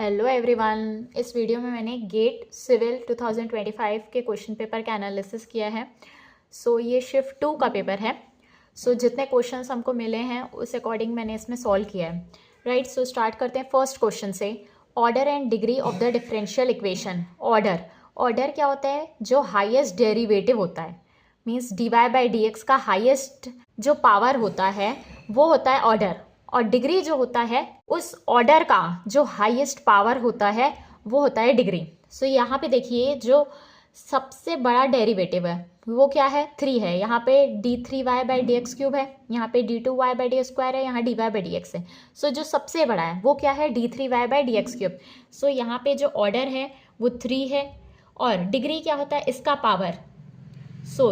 Hello everyone. इस video में मैंने गेट सिविल 2025 के क्वेश्चन पेपर का एनालिसिस किया है। ये शिफ्ट 2 का पेपर है। जितने क्वेश्चंस हमको मिले हैं उस अकॉर्डिंग मैंने इसमें सॉल्व किया है। राइट, स्टार्ट करते हैं फर्स्ट क्वेश्चन से। Order and degree of the differential equation. Order क्या होता है? जो हाईएस्ट डेरिवेटिव होता है, means dy by D x का हाईएस्ट जो पावर होता है वो होता है ऑर्डर, और डिग्री जो होता है उस ऑर्डर का जो हाईएस्ट पावर होता है वो होता है डिग्री। यहाँ पे देखिए जो सबसे बड़ा डेरिवेटिव है वो क्या है? 3 है। यहाँ पे d3y by D x cube है, यहाँ पे d2y by D x square है, यहाँ dy बाई डी एक्स है। जो सबसे बड़ा है वो क्या है? d3y by D x cube. यहाँ पे जो ऑर्डर है वो 3 है, और डिग्री क्या होता है? इसका पावर।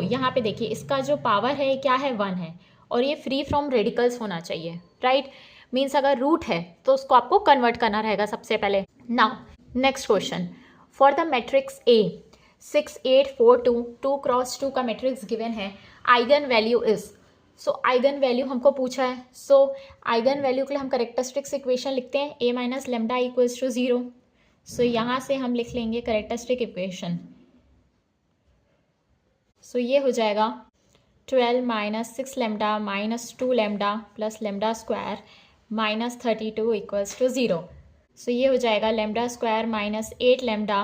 यहाँ पे देखिए इसका जो पावर है क्या है? 1 है, और ये फ्री फ्रॉम रेडिकल्स होना चाहिए। राइट, मीन्स अगर रूट है तो उसको आपको कन्वर्ट करना रहेगा सबसे पहले। Now next question, for the matrix A 6 8 4 2 2 cross 2 का मैट्रिक्स गिवन है। Eigen value is, eigen value हमको पूछा है। आइगन वैल्यू के लिए हम करेक्टरिस्टिक्स इक्वेशन लिखते हैं, a minus lambda equals to 0। यहाँ से हम लिख लेंगे करेक्टरिस्टिक इक्वेशन। ये हो जाएगा 12 minus 6 lambda minus 2 lambda plus lambda square minus 32 equals to 0। ये हो जाएगा lambda square minus 8 lambda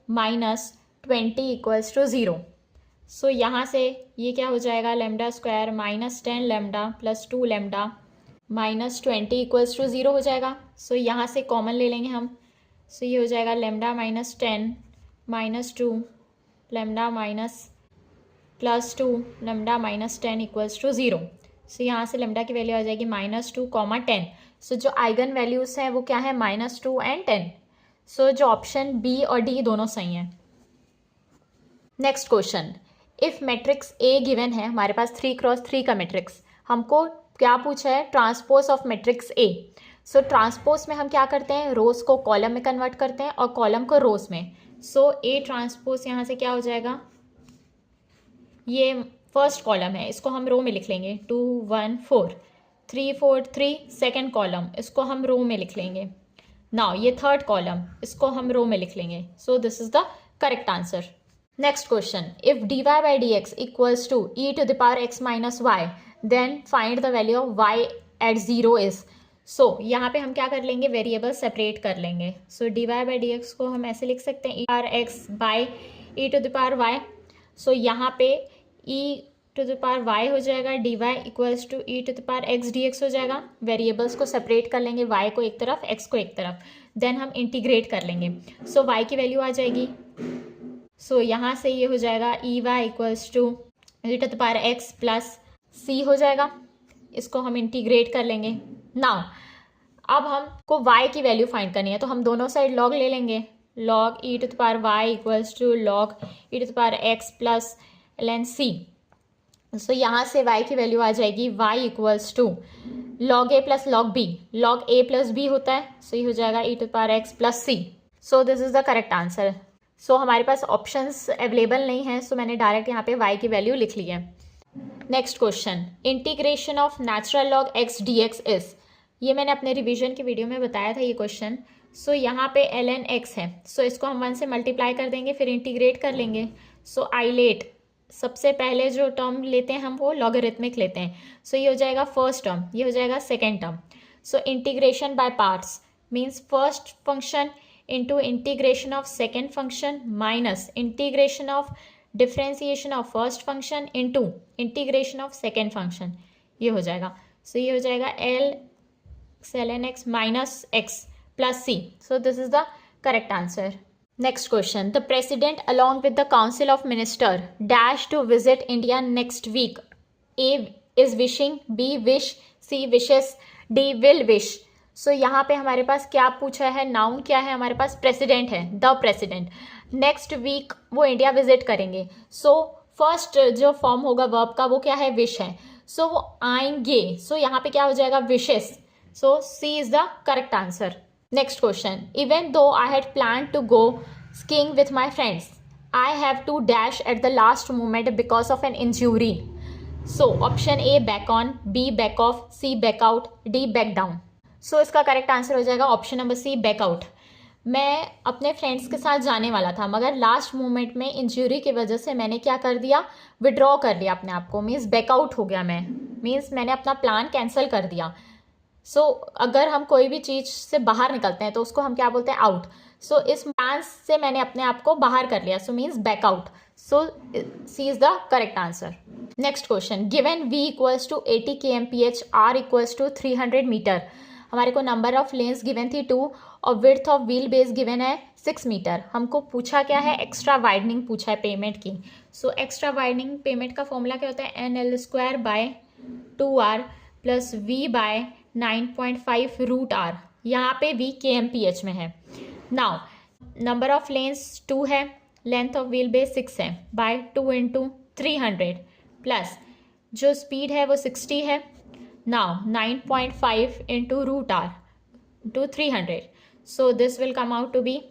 minus 20 equals to 0। यहाँ से ये क्या हो जाएगा? Lambda square minus 10 lambda plus 2 lambda minus 20 equals to 0 हो जाएगा। यहाँ से कॉमन ले लेंगे हम। ये हो जाएगा lambda minus 10 minus 2 lambda minus plus 2 lambda minus 10 equals to 0। यहाँ से लेमडा की वैल्यू आ जाएगी -2, 10। जो आइगन वैल्यूज़ हैं वो क्या है? -2 एंड 10। जो ऑप्शन बी और डी दोनों सही हैं। Next question, if matrix A given है, हमारे पास 3 क्रॉस 3 का मैट्रिक्स, हमको क्या पूछा है? Transpose of matrix A. Transpose में हम क्या करते हैं? रोज को कॉलम में कन्वर्ट करते हैं और कॉलम को रोज में। ए ट्रांसपोज यहाँ से क्या हो जाएगा? ये फर्स्ट कॉलम है, इसको हम रो में लिख लेंगे 2 1 4 3 4 3। सेकेंड कॉलम, इसको हम रो में लिख लेंगे। नाउ ये थर्ड कॉलम, इसको हम रो में लिख लेंगे। This is the correct answer. Next question, if dy by D X equals to e to the power x minus Y, then find the value of y at 0 is. यहाँ पे हम क्या कर लेंगे? वेरिएबल सेपरेट कर लेंगे। dy by D x को हम ऐसे लिख सकते हैं e power x by e to the power y। यहाँ पे e to the power y हो जाएगा, dy equals to e to the power x dx हो जाएगा। वेरिएबल्स को सेपरेट कर लेंगे, y को एक तरफ x को एक तरफ, देन हम इंटीग्रेट कर लेंगे। y की वैल्यू आ जाएगी। यहाँ से ये हो जाएगा E Y equals to e to the power x plus c हो जाएगा। इसको हम इंटीग्रेट कर लेंगे। नाउ अब हमको y की वैल्यू फाइंड करनी है, तो हम दोनों साइड log ले लेंगे। log e to the power y equals to log e to the power x plus ln c। यहाँ से y की वैल्यू आ जाएगी y equals to log a plus log b। log a plus b होता है, ये हो जाएगा e to the power x plus c। This is the correct answer. हमारे पास ऑप्शंस अवेलेबल नहीं है, मैंने डायरेक्ट यहाँ पे y की वैल्यू लिख ली है। Next question, integration of natural log x dx is. ये मैंने अपने रिवीजन की वीडियो में बताया था ये क्वेश्चन। यहाँ पे ln x है, इसको हम 1 से मल्टीप्लाई कर देंगे, फिर इंटीग्रेट कर लेंगे। आइलेट सबसे पहले जो टर्म लेते हैं हम वो लॉगरिथमिक लेते हैं। ये हो जाएगा फर्स्ट टर्म, ये हो जाएगा second term. Integration by parts means first function into integration of second function minus integration of differentiation of first function into integration of second function. ये हो जाएगा। ये हो जाएगा ln x minus x plus c। This is the correct answer. Next question, the president along with the council of minister dash to visit India next week. A is wishing, B wish, C wishes, D will wish. यहाँ पे हमारे पास क्या पूछा है? Noun क्या है हमारे पास? President है, द प्रेसिडेंट। नेक्स्ट वीक वो इंडिया विजिट करेंगे। फर्स्ट जो फॉर्म होगा वर्ब का वो क्या है? विश है। वो आएंगे। यहाँ पे क्या हो जाएगा? Wishes. C is the correct answer. Next question, even though I had planned to go skiing with my friends, I have to dash at the last moment because of an injury. Option A back on, B back off, C back out, D back down. इसका correct answer हो जाएगा option number C, back out. मैं अपने friends के साथ जाने वाला था, मगर लास्ट मोमेंट में इंजरी की वजह से मैंने क्या कर दिया, विड्रॉ कर लिया अपने आप को, मीन्स बैकआउट हो गया मैं, मीन्स मैंने अपना प्लान कैंसिल कर दिया। सो अगर हम कोई भी चीज़ से बाहर निकलते हैं तो उसको हम क्या बोलते हैं, आउट। सो इस प्लान से मैंने अपने आप को बाहर कर लिया, so means back out. So C is the correct answer. Next question, given v equals to 80 kmph, r equals to 300 meter. हमारे को नंबर ऑफ लेन्स गिवन थी 2 और width of wheel base given है 6 मीटर। हमको पूछा क्या है, एक्स्ट्रा वाइडनिंग पूछा है पेमेंट की। सो एक्स्ट्रा वाइडनिंग पेमेंट का फॉर्मूला क्या होता है, NL² by 2r plus v by 9.5 root r। यहाँ पे v kmph में है। नाउ नंबर ऑफ लेन्स 2 है, लेंथ ऑफ व्हील बेस 6 है, बाय 2 इंटू 300 प्लस जो स्पीड है वो 60 है। Now 9.5 into root r to 300, so this will come out to be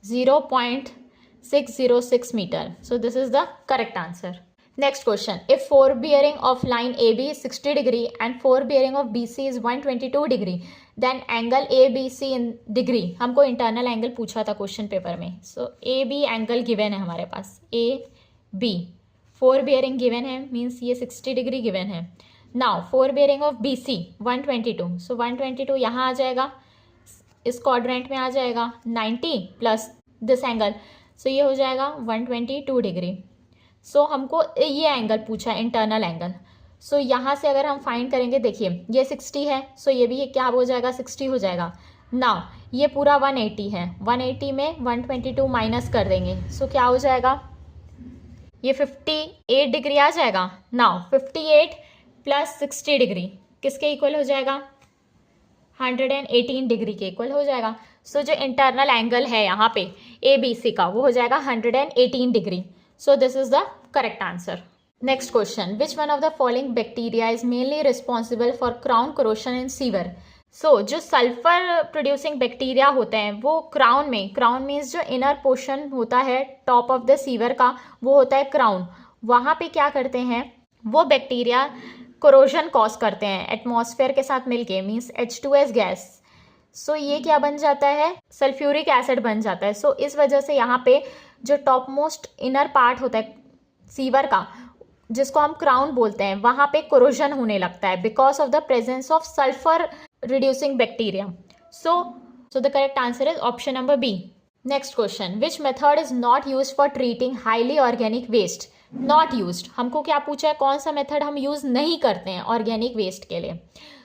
0.606 meter. So this is the correct answer. Next question, if forebearing of line AB is 60 degree and forebearing of BC is 122 degree, then angle ABC in degree। हमको internal angle पूछा था question paper में। So AB angle given है हमारे पास, AB forebearing given है, means ये 60 degree given है। Now forebearing of BC 122, so 122 यहाँ आ जाएगा, इस quadrant में आ जाएगा 90 प्लस दिस एंगल, so ये हो जाएगा 122 डिग्री। सो हमको ये एंगल पूछा है, इंटरनल एंगल। सो यहाँ से अगर हम फाइंड करेंगे, देखिए ये 60 है, सो ये भी क्या हो जाएगा, 60 हो जाएगा। नाउ ये पूरा 180 है, 180 में 122 माइनस कर देंगे, सो क्या हो जाएगा, ये 58 डिग्री आ जाएगा। नाउ 58 प्लस 60 डिग्री किसके इक्वल हो जाएगा, 118 डिग्री के इक्वल हो जाएगा। सो जो इंटरनल एंगल है यहाँ पे ABC का, वो हो जाएगा 118 degree. So this is the correct answer. Next question, which one of the following bacteria is mainly responsible for crown corrosion in sewer? So जो सल्फर प्रोड्यूसिंग बैक्टीरिया होते हैं वो क्राउन में, क्राउन मीन्स जो इनर पोर्शन होता है top of the sewer का, वो होता है क्राउन। वहाँ पे क्या करते हैं, वो बैक्टीरिया कोरोजन कॉज करते हैं एटमॉस्फेयर के साथ मिलके, मीन्स H2S गैस। सो ये क्या बन जाता है, सल्फ्यूरिक एसिड बन जाता है। सो इस वजह से यहाँ पे जो टॉप मोस्ट इनर पार्ट होता है सीवर का, जिसको हम क्राउन बोलते हैं, वहाँ पे कोरोजन होने लगता है because of the presence of sulphur reducing bacteria. So the correct answer is option number B. Next question, which method is not use for treating highly organic waste. Not used, हमको क्या पूछा है, कौन सा method हम use नहीं करते हैं ऑर्गेनिक वेस्ट के लिए।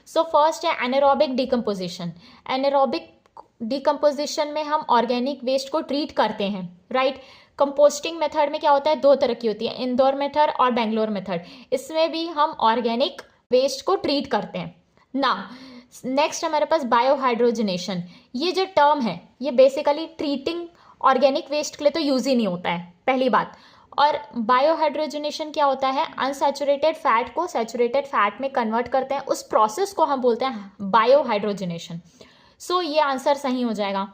सो फर्स्ट है एनारोबिक डिकम्पोजिशन। एनारोबिक डिकम्पोजिशन में हम ऑर्गेनिक वेस्ट को ट्रीट करते हैं, राइट। कंपोस्टिंग मेथड में क्या होता है, 2 तरह की होती है, इंदौर मेथड और बेंगलोर मेथड। इसमें भी हम ऑर्गेनिक वेस्ट को ट्रीट करते हैं ना। नेक्स्ट हमारे पास बायोहाइड्रोजनेशन। ये जो टर्म है ये बेसिकली ट्रीटिंग ऑर्गेनिक वेस्ट के लिए तो यूज ही नहीं होता है, पहली बात। और बायोहाइड्रोजनेशन क्या होता है, अनसैचुरेटेड फैट को सैचुरेटेड फैट में कन्वर्ट करते हैं, उस प्रोसेस को हम बोलते हैं बायोहाइड्रोजनेशन। सो ये आंसर सही हो जाएगा।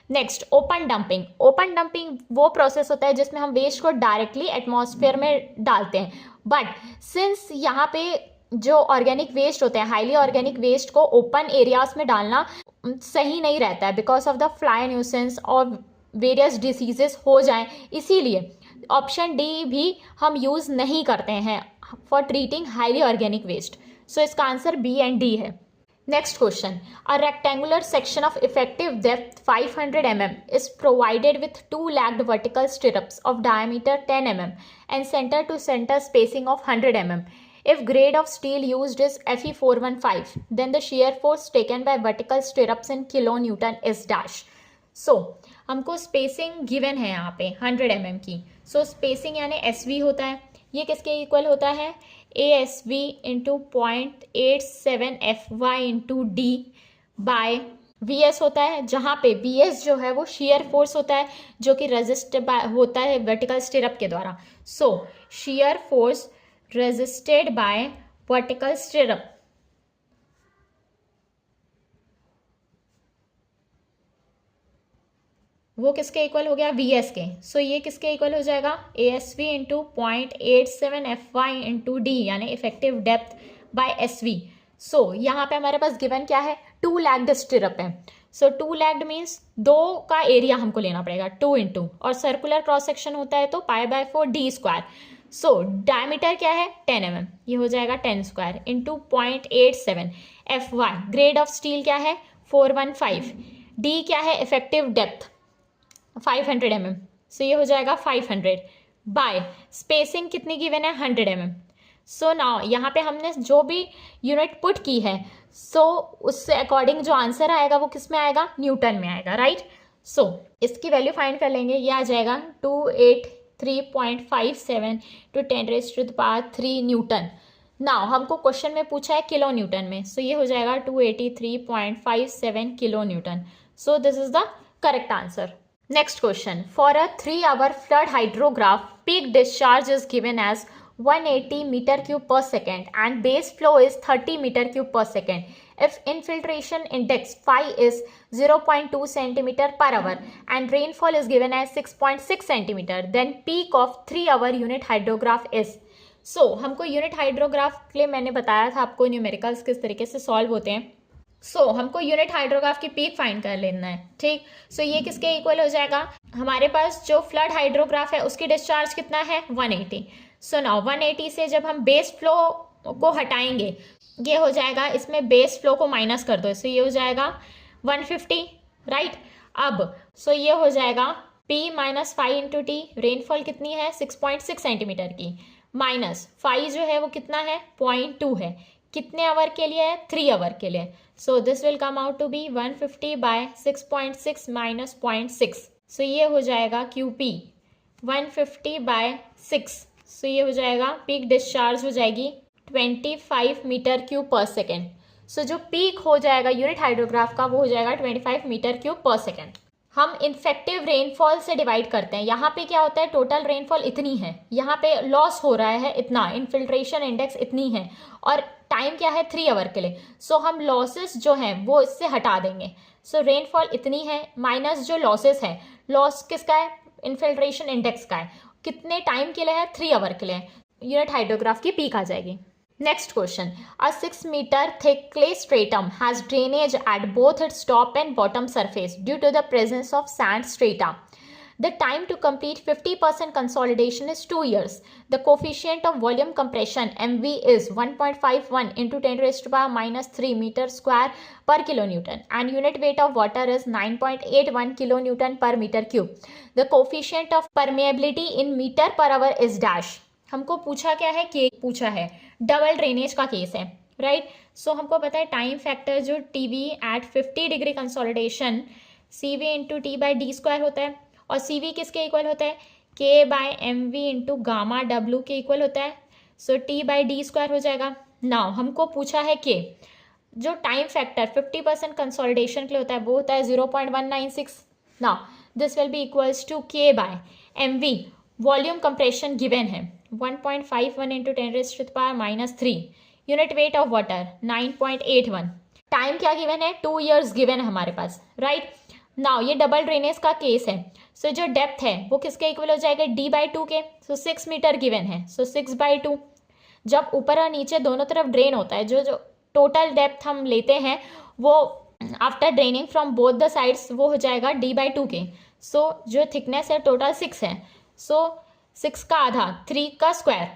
Next open dumping. Open dumping वो प्रोसेस होता है जिसमें हम वेस्ट को डायरेक्टली एटमॉस्फेयर में डालते हैं, बट सिंस यहाँ पे जो ऑर्गेनिक वेस्ट होते हैं, हाईली ऑर्गेनिक वेस्ट को ओपन एरियाज में डालना सही नहीं रहता है because of the fly nuisance और वेरियस डिसीजेस हो जाएं, इसीलिए ऑप्शन डी भी हम यूज़ नहीं करते हैं for treating highly organic waste. So इसका आंसर बी एंड डी है। Next question, a rectangular section of effective depth 500 mm is provided with 2 lagged vertical stirrups of diameter 10 mm and center to center spacing of 100 mm. If grade of steel used is Fe415, then the shear force taken by vertical stirrups in kilonewton is dash. So हमको spacing given है यहाँ पे 100 mm की। So spacing यानी SV होता है, ये किसके इक्वल होता है, ASV into 0.87FY into D by VS होता है, जहाँ पे VS जो है वो shear force होता है जो कि resist होता है vertical stirrup के द्वारा। So shear force resisted by vertical stirrup वो किसके इक्वल हो गया, VS के। सो ये किसके इक्वल हो जाएगा, ASV into 0.87FY into D यानी इफेक्टिव डेप्थ बाय SV। सो यहाँ पे हमारे पास गिवन क्या है, 2 लैग्ड स्टिरअप है। सो 2 लैग्ड मीन्स 2 का एरिया हमको लेना पड़ेगा 2 इंटू, और सर्कुलर क्रॉस सेक्शन होता है तो π/4 d स्क्वायर। सो डायमीटर क्या है 10 mm, ये हो जाएगा 10 square into 0.87। Fy grade of steel क्या है 415। D क्या है इफेक्टिव डेप्थ 500 mm, सो ये हो जाएगा 500 बाय स्पेसिंग कितनी गिवन है 100 mm। सो नाउ यहाँ पे हमने जो भी यूनिट पुट की है, सो उससे अकॉर्डिंग जो आंसर आएगा वो किस में आएगा, न्यूटन में आएगा, राइट। सो इसकी वैल्यू फाइंड कर लेंगे, ये आ जाएगा 283.57 टू 10⁻³ न्यूटन। नाउ हमको क्वेश्चन में पूछा है किलो न्यूटन में, सो ये हो जाएगा 283.57 kilo newton. So this is the correct answer. Next question, for a 3-hour flood hydrograph peak discharge is given as 180 meter cube per second and base flow is 30 meter cube per second. If infiltration index phi is 0.2 centimeter per hour and rainfall is given as 6.6 centimeter, then peak of 3-hour unit hydrograph is. So हमको unit hydrograph के लिए मैंने बताया था आपको numericals किस तरीके से सॉल्व होते हैं। सो हमको यूनिट हाइड्रोग्राफ की पीक फाइंड कर लेना है, ठीक। सो ये किसके इक्वल हो जाएगा, हमारे पास जो फ्लड हाइड्रोग्राफ है उसकी डिस्चार्ज कितना है 180। सो नाउ 180 से जब हम बेस फ्लो को हटाएंगे, ये हो जाएगा, इसमें बेस फ्लो को माइनस कर दो, सो ये हो जाएगा 150, राइट। अब सो ये हो जाएगा P minus five into T, rainfall कितनी है 6.6 सेंटीमीटर की, माइनस फाइव जो है वो कितना है 0.2 है, कितने आवर के लिए है 3 आवर के लिए। So this will come out to be 150 by 6.6 minus 0.6, so ये हो जाएगा QP 150 बाय 6। सो ये हो जाएगा पीक डिस्चार्ज हो जाएगी 25 मीटर क्यूब पर सेकेंड। सो जो पीक हो जाएगा यूनिट हाइड्रोग्राफ का वो हो जाएगा 25 मीटर क्यूब पर सेकेंड। हम इफेक्टिव रेनफॉल से डिवाइड करते हैं, यहाँ पे क्या होता है टोटल रेनफॉल इतनी है, यहाँ पे लॉस हो रहा है इतना, इनफिल्ट्रेशन इंडेक्स इतनी है, और टाइम क्या है 3 आवर के लिए। सो हम लॉसेस जो हैं वो इससे हटा देंगे। सो रेनफॉल इतनी है माइनस जो लॉसेस है, लॉस किसका है इनफिल्ट्रेशन इंडेक्स का है, कितने टाइम के लिए है 3 आवर के लिए, यूनिट हाइड्रोग्राफ की पीक आ जाएगी। Next question, a 6 meter thick clay stratum has drainage at both its top and bottom surface due to the presence of sand strata. The time to complete 50% consolidation is 2 years. The coefficient of volume compression MV is 1.51 into 10⁻³ meter square per kilonewton and unit weight of water is 9.81 kilonewton per meter cube. The coefficient of permeability in meter per hour is dash. हमको पूछा क्या है कि पूछा है double drainage का case है, right. So हमको पता है टाइम फैक्टर जो TV at 50 degree consolidation CV into T by D square होता है, और CV किसके इक्वल होता है K by MV into gamma W के इक्वल होता है। So T by D square हो जाएगा। नाउ हमको पूछा है कि जो टाइम फैक्टर 50% कंसोलिडेशन के लिए होता है वो होता है 0.196। Now this will be equals to K by MV, volume compression given है 1.51 into 10⁻³ unit weight of water 9.81, time क्या गिवन है 2 years गिवन है हमारे पास, राइट। नाउ ये डबल ड्रेनेज का केस है। सो जो डेप्थ है वो किसके इक्वल हो जाएगा D/2 के। सो 6 मीटर गिवन है, सो 6/2। जब ऊपर और नीचे दोनों तरफ ड्रेन होता है, जो टोटल डेप्थ हम लेते हैं वो after draining from both the sides वो हो जाएगा D/2 के। सो जो थिकनेस है टोटल 6 है, सो 6 का आधा 3 का स्क्वायर,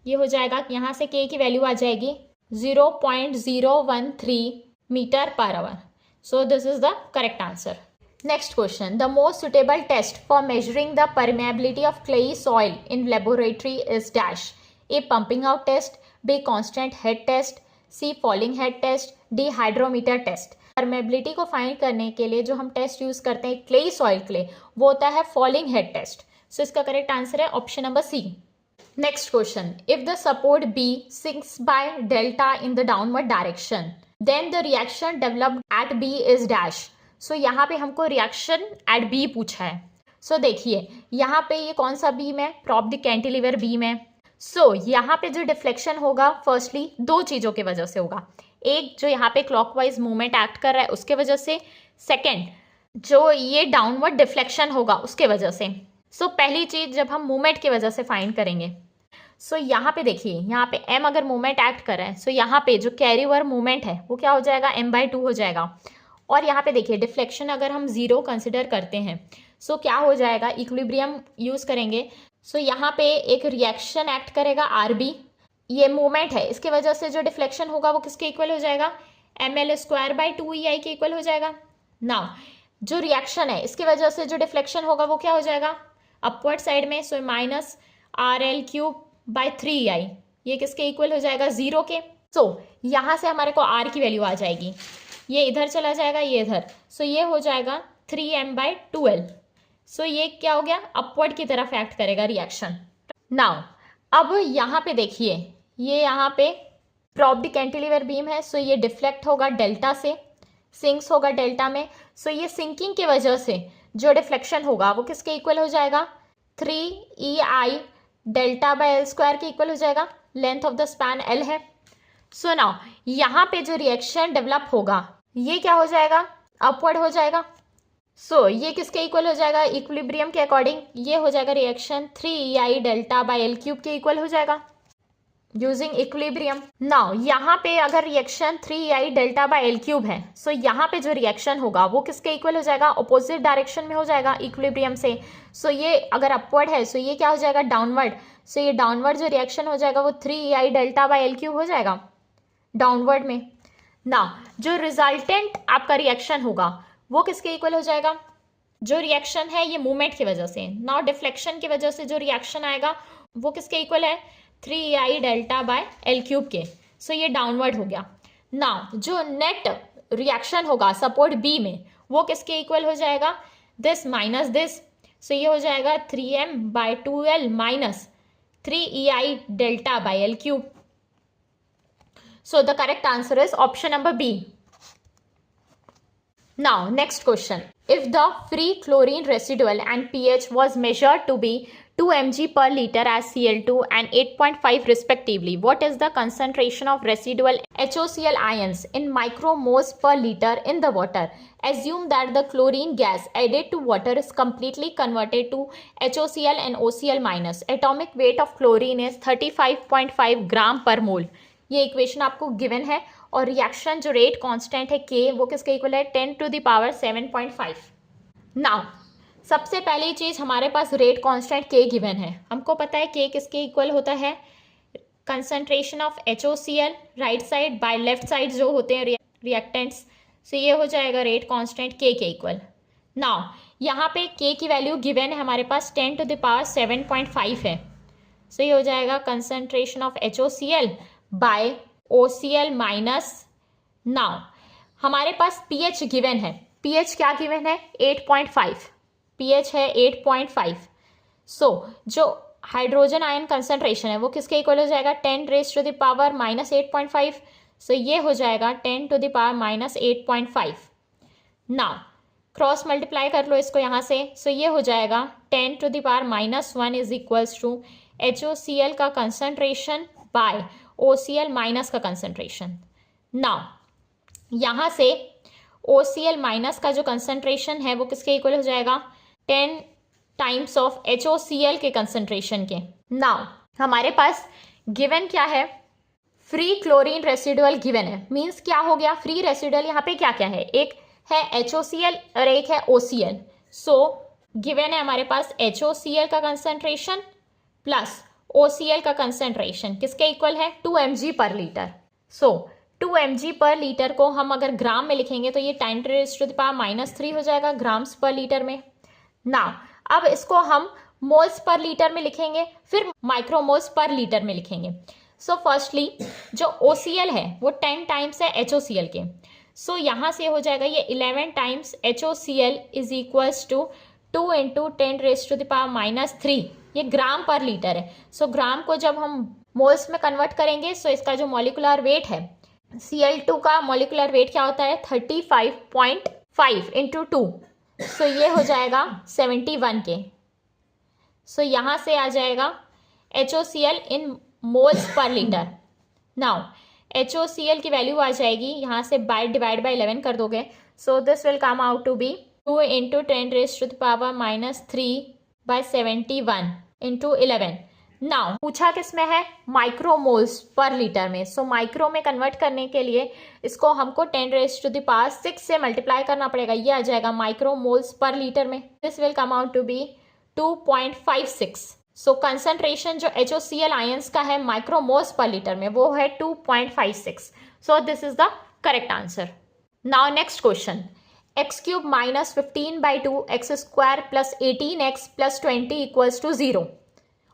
ये हो जाएगा, यहाँ से K की वैल्यू आ जाएगी 0.013 meter per hour. So this is the correct answer. Next question, the most suitable test for measuring the permeability of clayey soil in laboratory is dash. A pumping out test, B constant head test, C falling head test, D hydrometer test. Permeability को find करने के लिए जो हम test use करते हैं clayey soil के लिए वो होता है फॉलिंग हेड टेस्ट। सो इसका करेक्ट आंसर है option number C। Next question, if the support B sinks by delta in the downward direction, then the reaction developed at B is dash. सो यहाँ पे हमको रिएक्शन एट B पूछा है। सो देखिए यहाँ पे ये कौन सा बीम है, प्रॉप्ड कैंटिलीवर बीम है। सो यहाँ पे जो डिफ्लेक्शन होगा फर्स्टली 2 चीज़ों की वजह से होगा, एक जो यहाँ पे क्लॉकवाइज मूवमेंट एक्ट कर रहा है उसके वजह से, सेकेंड जो ये डाउनवर्ड डिफ्लेक्शन होगा उसके वजह से। सो पहली चीज़ जब हम मूवमेंट की वजह से फाइंड करेंगे, सो यहाँ पे देखिए यहाँ पे M अगर मूवमेंट एक्ट कर रहा है, सो यहाँ पे जो कैरी ओवर मूवमेंट है वो क्या हो जाएगा M/2 हो जाएगा, और यहाँ पे देखिए डिफ्लेक्शन अगर हम 0 कंसिडर करते हैं सो क्या हो जाएगा, इक्विलिब्रियम यूज़ करेंगे। सो यहाँ पे एक रिएक्शन एक्ट करेगा RB, ये मूवमेंट है, इसके वजह से जो डिफ्लेक्शन होगा वो किसके इक्वल हो जाएगा, ml²/2EI के इक्वल हो जाएगा। नाउ जो रिएक्शन है इसकी वजह से जो डिफ्लेक्शन होगा वो क्या हो जाएगा, अपवर्ड साइड में, सो -RL³/3EI, ये किसके इक्वल हो जाएगा, 0 के। सो यहाँ से हमारे को R की वैल्यू आ जाएगी, ये इधर चला जाएगा, ये इधर, सो ये हो जाएगा 3m/2L। सो ये क्या हो गया, अपवर्ड की तरफ एक्ट करेगा रिएक्शन। नाउ अब यहाँ पे देखिए, ये यहाँ पे प्रोप्ड कैंटिलीवर बीम है, सो ये डिफ्लेक्ट होगा डेल्टा से, सिंक्स होगा डेल्टा में। सो ये सिंकिंग की वजह से जो डिफ्लेक्शन होगा वो किसके इक्वल हो जाएगा, 3EI delta/L² के इक्वल हो जाएगा, length of the span L है। सो नाउ यहाँ पे जो रिएक्शन डेवलप होगा ये क्या हो जाएगा, अपवर्ड हो जाएगा। सो ये किसके इक्वल हो जाएगा, इक्विलिब्रियम के अकॉर्डिंग ये हो जाएगा रिएक्शन 3EI delta/L³ के इक्वल हो जाएगा यूजिंग इक्विलिब्रियम। नाउ यहाँ पे अगर रिएक्शन 3EI delta/L³ है, सो यहाँ पे जो रिएक्शन होगा वो किसके इक्वल हो जाएगा, अपोजिट डायरेक्शन में हो जाएगा इक्विलिब्रियम से। सो ये अगर अपवर्ड है सो ये क्या हो जाएगा, डाउनवर्ड। सो ये डाउनवर्ड जो रिएक्शन हो जाएगा वो 3EI delta/L³ हो जाएगा डाउनवर्ड में। नाउ जो रिजल्टेंट आपका रिएक्शन होगा वो किसके इक्वल हो जाएगा, जो रिएक्शन है ये मूवमेंट की वजह से, नाउ डिफ्लेक्शन की वजह से जो रिएक्शन आएगा वो किसके इक्वल है, 3EI delta/L³ के। सो ये डाउनवर्ड हो गया। नाउ जो नेट रिएक्शन होगा सपोर्ट B में वो किसके इक्वल हो जाएगा, दिस माइनस दिस। सो ये हो जाएगा 3m/2L minus 3EI delta/L³। So the correct answer is option number B. Now next question. If the free chlorine residual and pH was measured to be 2 mg per liter as Cl2 and 8.5 respectively, what is the concentration of residual HOCl ions in micromoles per liter in the water? Assume that the chlorine gas added to water is completely converted to HOCl and OCl minus. Atomic weight of chlorine is 35.5 gram per mole. ये equation आपको given है और reaction जो rate constant है K वो किसके equal है, 10⁻7.5। Now सबसे पहली चीज़ हमारे पास रेट कांस्टेंट K गिवन है, हमको पता है K किसके इक्वल होता है, concentration of HOCl right side by left side जो होते हैं रिएक्टेंट्स। सो ये हो जाएगा रेट कांस्टेंट K के इक्वल। नाउ यहाँ पे K की वैल्यू गिवन है हमारे पास 10⁻7.5 है। सो ये हो जाएगा concentration of HOCl by OCl minus. Now हमारे पास pH गिवन है, pH क्या गिवन है, 8.5, pH है 8.5। सो जो हाइड्रोजन आयन कंसंट्रेशन है वो किसके इक्वल हो जाएगा, 10⁻⁻8.5। सो ये हो जाएगा 10⁻⁻8.5। नाउ क्रॉस मल्टीप्लाई कर लो इसको यहाँ से, सो ये हो जाएगा 10⁻⁻1 इज इक्वल्स टू HOCl का कंसंट्रेशन बाय OCl माइनस का कंसंट्रेशन। नाउ यहाँ से OCl माइनस का जो कंसंट्रेशन है वो किसके इक्वल हो जाएगा, 10 टाइम्स ऑफ HOCl के कंसंट्रेशन के। नाउ हमारे पास गिवन क्या है, फ्री क्लोरीन रेसिडुअल गिवन है, मींस क्या हो गया, फ्री रेसिडुअल यहाँ पे क्या क्या है, एक है HOCl और एक है OCl। सो गिवन है हमारे पास HOCl का कंसंट्रेशन प्लस OCl का कंसंट्रेशन किसके इक्वल है, 2 mg पर लीटर। सो 2 mg पर लीटर को हम अगर ग्राम में लिखेंगे तो ये 10⁻³ हो जाएगा ग्राम्स पर लीटर में। नाउ अब इसको हम मोल्स पर लीटर में लिखेंगे, फिर माइक्रोमोल्स पर लीटर में लिखेंगे। सो फर्स्टली जो OCl है वो 10 टाइम्स है HOCl के। सो यहाँ से हो जाएगा ये 11 times HOCl is equals to 2 × 10⁻³ ये ग्राम पर लीटर है। सो ग्राम को जब हम मोल्स में कन्वर्ट करेंगे सो इसका जो मॉलिक्यूलर वेट है Cl2 का मॉलिक्यूलर वेट क्या होता है, 35.5 × 2। सो ये हो जाएगा 71 के। सो यहाँ से आ जाएगा HOCl in moles per litre. Now HOCl की वैल्यू आ जाएगी, यहाँ से बाय डिवाइड बाय 11 कर दोगे, so this will come out to be 2 × 10⁻³ / 71 × 11। Now पूछा किसमें है, माइक्रोमोल्स पर लीटर में। सो माइक्रो में कन्वर्ट करने के लिए इसको हमको 10⁻⁶ से मल्टीप्लाई करना पड़ेगा, ये आ जाएगा माइक्रोमोल्स पर लीटर में। This will come out to be 2.56। So concentration जो HOCl आयंस का है माइक्रोमोल्स पर लीटर में वो है 2.56। So this is the correct answer. Now next question, x³ - 15/2 x² + 18x + 20 = 0।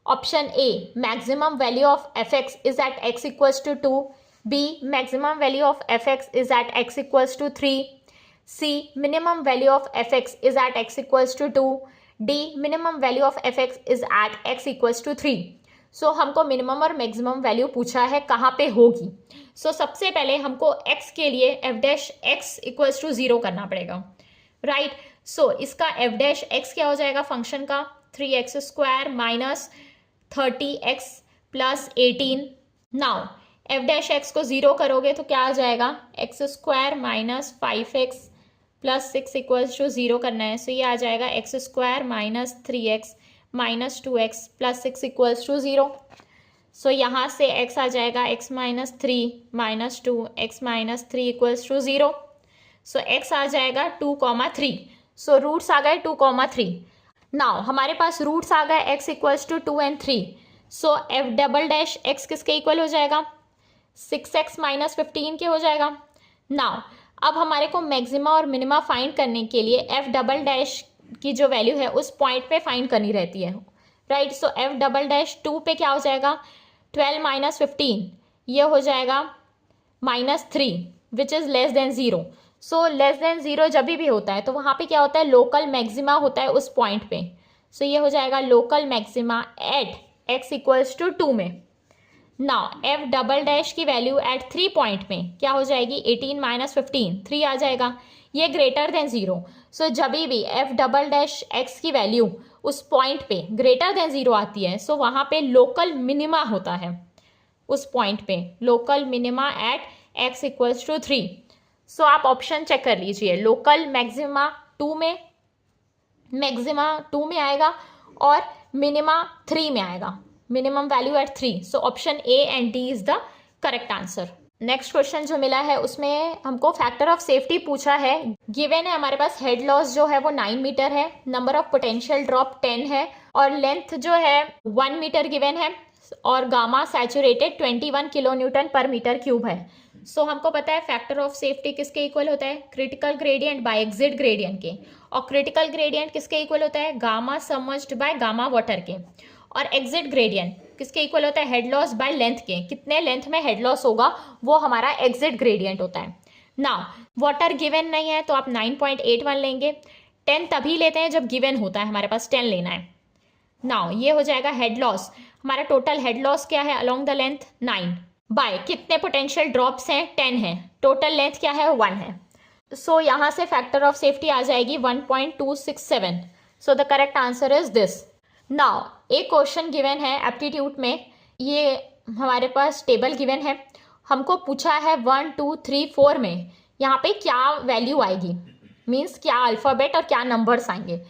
Option A, maximum value of fx is at x equals to 2. B, maximum value of fx is at x equals to 3. C, minimum value of fx is at x equals to 2. D, minimum value of fx is at x equals to 3. So हमको minimum और maximum value पूछा है कहाँ पे होगी। So सबसे पहले हमको x के लिए f' इक्वल्स टू 0 करना पड़ेगा, राइट। सो इसका f' क्या हो जाएगा फंक्शन का, 3x² - 30x + 18। नाउ f' को 0 करोगे तो क्या आ जाएगा, x² - 5x + 6 = 0 करना है। सो ये आ जाएगा x² - 3x - 2x + 6 = 0। सो यहाँ से x आ जाएगा x - 3 - 2 x - 3 = 0। सो x आ जाएगा 2,3। सो रूट्स आ गए 2,3। नाउ हमारे पास रूट्स आ गए x = 2 और 3। सो f" किसके इक्वल हो जाएगा, 6x - 15 के हो जाएगा। नाउ अब हमारे को मैक्सिमा और मिनिमा फाइंड करने के लिए f" की जो वैल्यू है उस पॉइंट पे फाइंड करनी रहती है, राइट। सो f" 2 पे क्या हो जाएगा, 12 - 15 ये हो जाएगा -3 which is less than 0। So less than 0 जब भी होता है तो वहाँ पे क्या होता है, लोकल मैक्सिमा होता है उस पॉइंट पे। सो ये हो जाएगा लोकल मैक्सिमा एट x = 2 में। नाउ f" की वैल्यू एट 3 पॉइंट में क्या हो जाएगी, 18 - 15 3 आ जाएगा, ये ग्रेटर देन 0। सो जब भी f" की वैल्यू उस पॉइंट पे ग्रेटर देन 0 आती है सो वहाँ पे लोकल मिनिमा होता है उस पॉइंट पे, लोकल मिनिमा एट x = 3। सो आप ऑप्शन चेक कर लीजिए, लोकल मैक्सिमा 2 में आएगा और मिनिमा 3 में आएगा, minimum value at 3। So option A and D is the correct answer. Next question जो मिला है उसमें हमको फैक्टर ऑफ सेफ्टी पूछा है। गिवन है हमारे पास हेड लॉस जो है वो 9 मीटर है, नंबर ऑफ पोटेंशियल ड्रॉप 10 है और लेंथ जो है 1 मीटर गिवन है और गामा सैचुरेटेड 21 kN/m³ है। सो हमको पता है फैक्टर ऑफ सेफ्टी किसके इक्वल होता है, critical gradient by exit gradient के। और क्रिटिकल ग्रेडियंट किसके इक्वल होता है, gamma submerged by gamma water के। और एग्जिट ग्रेडियंट किसके इक्वल होता है, हेड लॉस बाय लेंथ के, कितने लेंथ में हेड लॉस होगा वो हमारा एग्जिट ग्रेडियंट होता है। नाउ वाटर गिवन नहीं है तो आप 9.81 लेंगे, 10 तभी लेते हैं जब गिवन होता है, हमारे पास 10 लेना है। नाउ ये हो जाएगा हेड लॉस, हमारा टोटल हेड लॉस क्या है अलोंग द लेंथ 9 बाय कितने पोटेंशियल ड्रॉप्स हैं 10 है, टोटल लेंथ क्या है 1 है। सो यहाँ से फैक्टर ऑफ सेफ्टी आ जाएगी 1.267। सो the correct answer is this. Now एक क्वेश्चन गिवन है एप्टीट्यूड में, ये हमारे पास टेबल गिवन है, हमको पूछा है 1 2 3 4 में यहाँ पे क्या वैल्यू आएगी, मीन्स क्या अल्फ़ाबेट और क्या नंबर्स आएंगे।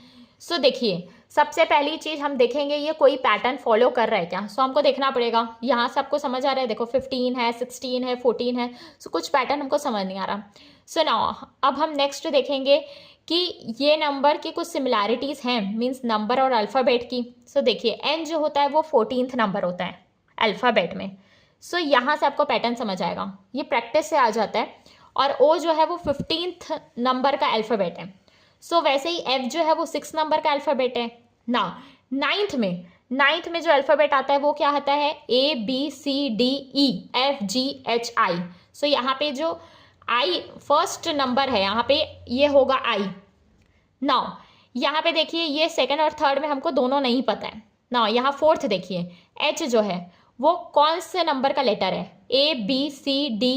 सो देखिए सबसे पहली चीज़ हम देखेंगे ये कोई पैटर्न फॉलो कर रहा है क्या। सो हमको देखना पड़ेगा, यहाँ से आपको समझ आ रहा है, देखो 15 है 16 है 14 है, सो कुछ पैटर्न हमको समझ नहीं आ रहा। सो नाउ अब हम नेक्स्ट देखेंगे कि ये नंबर की कुछ सिमिलैरिटीज़ हैं, मीन्स नंबर और अल्फ़ाबेट की। सो देखिए n जो होता है वो 14th नंबर होता है अल्फ़ाबेट में। सो यहाँ से आपको पैटर्न समझ आएगा, ये प्रैक्टिस से आ जाता है। और o जो है वो 15th नंबर का अल्फ़ाबेट है। सो वैसे ही f जो है वो 6 नंबर का अल्फ़ाबेट है ना। नाइन्थ में जो अल्फ़ाबेट आता है वो क्या आता है, ABCDEFGHI। सो यहाँ पे जो I फर्स्ट नंबर है यहाँ पे ये होगा I। नाउ यहाँ पे देखिए ये सेकंड और थर्ड में हमको दोनों नहीं पता है। नाउ यहाँ फोर्थ देखिए H जो है वो कौन से नंबर का लेटर है, ABCDEFGH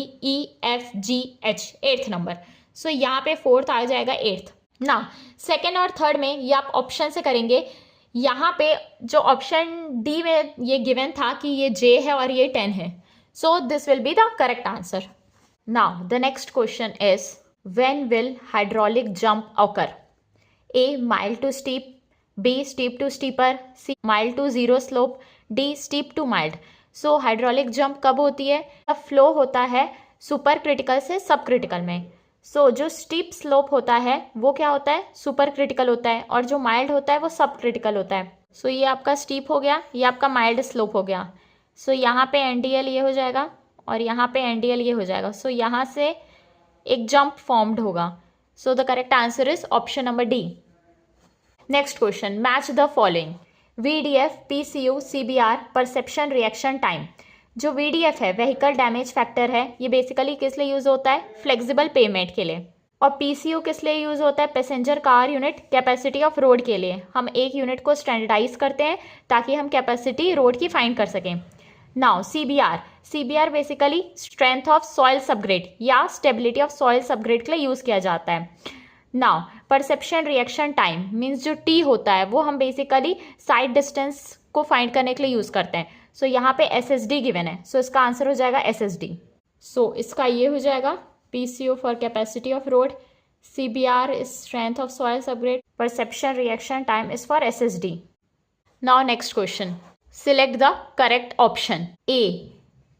8th नंबर। सो यहाँ पे फोर्थ आ जाएगा 8th। ना सेकेंड और थर्ड में ये आप ऑप्शन से करेंगे, यहाँ पे जो ऑप्शन डी में ये गिवन था कि ये J है और ये 10 है। So this will be the correct answer. Now the next question is when will hydraulic jump occur, A mild to steep, B steep to steeper, C mild to zero slope, D steep to mild. So hydraulic jump कब होती है? जब flow होता है super critical से सब critical में। सो जो स्टीप स्लोप होता है वो क्या होता है? सुपर क्रिटिकल होता है, और जो माइल्ड होता है वो सब क्रिटिकल होता है। सो ये आपका स्टीप हो गया, ये आपका माइल्ड स्लोप हो गया। सो यहाँ पे एनडीएल ये हो जाएगा और यहाँ पे एनडीएल ये हो जाएगा। सो यहाँ से एक जंप फॉर्म्ड होगा। सो the correct answer is option number D. Next question, match the following. VDF, PCU, CBR, perception reaction time. जो VDF है व्हीकल डैमेज फैक्टर है, ये बेसिकली किस लिए यूज होता है? फ्लेक्सिबल पेमेंट के लिए। और PCU किस लिए यूज होता है? Passenger car unit capacity of road के लिए। हम एक यूनिट को स्टैंडर्डाइज करते हैं ताकि हम कैपेसिटी रोड की फाइंड कर सकें। Now CBR basically strength of soil subgrade या स्टेबिलिटी ऑफ सॉइल सबग्रेड के लिए यूज किया जाता है। Now perception reaction time means जो T होता है वो हम बेसिकली साइड डिस्टेंस को फाइंड करने के लिए यूज करते हैं। सो यहाँ पे SSD गिवन है, सो इसका आंसर हो जाएगा SSD। सो इसका ये हो जाएगा PCU for capacity of road, CBR is strength of soil subgrade, perception reaction time is for SSD। Now next question, select the correct option. A,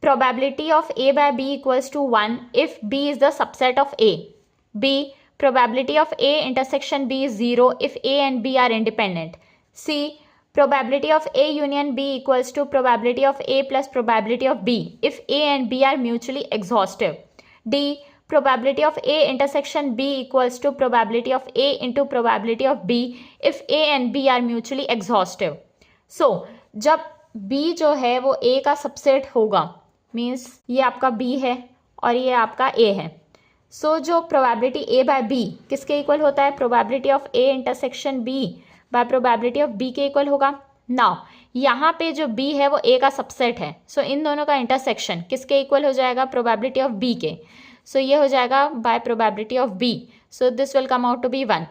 probability of A by B equals to 1 if B is the subset of A. B, probability of A intersection B is 0 if A and B are independent. C, probability of A union B equals to probability of A plus probability of B if A and B are mutually exhaustive. D, probability of A intersection B equals to probability of A into probability of B if A and B are mutually exhaustive. So, जब B जो है वो A का subset होगा, means ये आपका B है और ये आपका A है। सो जो प्रोबेबिलिटी A बाय B किसके इक्वल होता है? Probability of A intersection B bye probability of B के इक्वल होगा। नाउ यहाँ पे जो B है वो A का सबसेट है, सो इन दोनों का इंटरसेक्शन किसके इक्वल हो जाएगा? प्रोबेबिलिटी ऑफ B के। सो ये हो जाएगा by probability of B, so this will come out to be 1।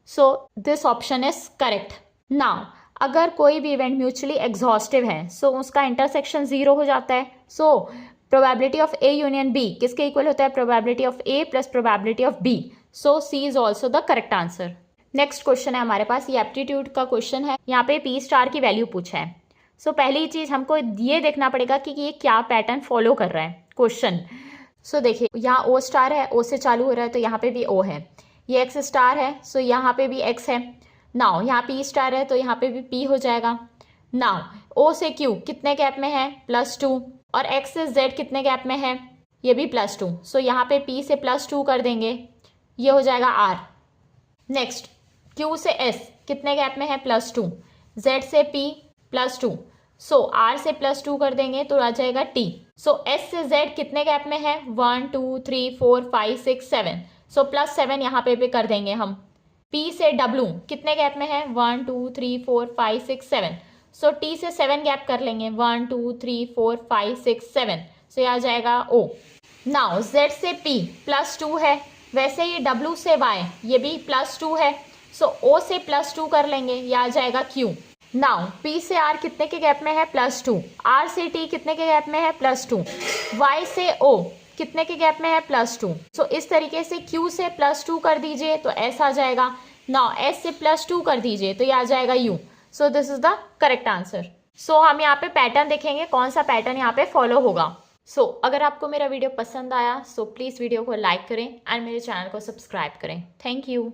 So this option is correct. Now अगर कोई भी इवेंट म्यूचुअली एग्जॉस्टिव है सो उसका इंटरसेक्शन 0 हो जाता है। So probability of A union B किसके इक्वल होता है? Probability of A plus probability of B। So C is also the correct answer. Next question है हमारे पास, ये एप्टीट्यूड का क्वेश्चन है। यहाँ पे P स्टार की वैल्यू पूछा है। सो पहली चीज हमको ये देखना पड़ेगा कि ये क्या पैटर्न फॉलो कर रहा है क्वेश्चन। सो देखिए यहाँ O स्टार है, O से चालू हो रहा है तो यहाँ पे भी O है। ये X स्टार है, सो यहाँ पे भी X है। नाउ यहाँ P स्टार है तो यहाँ पे भी P हो जाएगा। नाउ O से Q कितने गैप में है? +2। और X से Z कितने गैप में है? ये भी +2। सो यहाँ पे P से +2 कर देंगे, ये हो जाएगा R। नेक्स्ट Q से S कितने गैप में है? +2। Z से P +2। सो R से +2 कर देंगे तो आ जाएगा T। सो S से Z कितने गैप में है? 1 2 3 4 5 6 7। सो +7 यहाँ पे भी कर देंगे हम। P से W कितने गैप में है? 1 2 3 4 5 6 7। सो T से 7 गैप कर लेंगे, 1 2 3 4 5 6 7। सो ये आ जाएगा O। नाउ Z से P +2 है, वैसे ही W से Y ये भी +2 है। सो O से +2 कर लेंगे, ये आ जाएगा Q। नाउ P से R कितने के गैप में है? +2। R से T कितने के गैप में है? +2। Y से O कितने के गैप में है? +2। सो इस तरीके से Q से +2 कर दीजिए तो S आ जाएगा। नाउ S से +2 कर दीजिए तो ये आ जाएगा U। So this is the correct answer. सो हम यहाँ पे पैटर्न देखेंगे कौन सा पैटर्न यहाँ पे फॉलो होगा। सो अगर आपको मेरा वीडियो पसंद आया सो प्लीज़ वीडियो को लाइक करें एंड मेरे चैनल को सब्सक्राइब करें। Thank you.